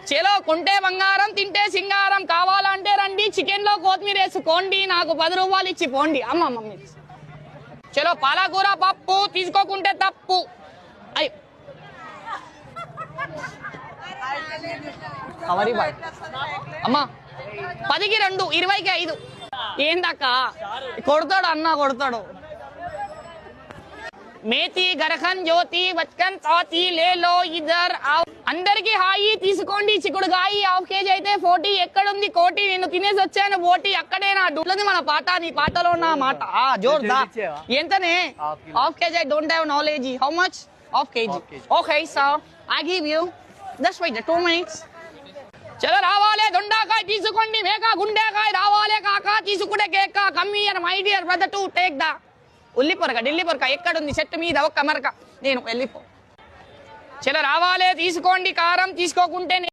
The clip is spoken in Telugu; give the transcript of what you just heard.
చలో కొంటే బంగారం తింటే సింగారం కావాలంటే రండి చికెన్ లో కొత్తిమీర వేసుకోండి నాకు 10 రూపాయలు ఇచ్చి పోండి అమ్మ మమ్మీ చలో పాలకూర పప్పు తీసుకోకుంటే తప్పు అయ్యి అమ్మా 10కి 2 20కి 5 ఏందక్క కొడతాడు అన్న కొడతాడు మేతి గరఖన్ జ్యోతి బచ్కన్ సాతి లేలో ఇదర్ అందరికి హాయి తీసుకోండి చిక్కుడుగాయి హాఫ్ కేజీ అయితే 40 ఎక్కడుంది కోటి నేను తినేసి వచ్చాను బోటి అక్కడే నా డూలది మన పాట నీ పాటలో ఉన్న మాట జోర్దా ఎంతనే half KG I don't have knowledge how much half KG okay sir I give you just wait 2 minutes చలో రావాలే దొండకాయ తీసుకోండి మేక గుండెకాయ రావాలే కాక తీసుకుంటే కేక కమ్మి and my dear brother to take the ఉల్లి పొరక ఢిల్లీ పొరక ఎక్కడుంది చెట్టు మీద ఒక్క మరక నేను వెళ్ళిపో చలో రావాలే తీసుకోండి కారం తీసుకోకుంటే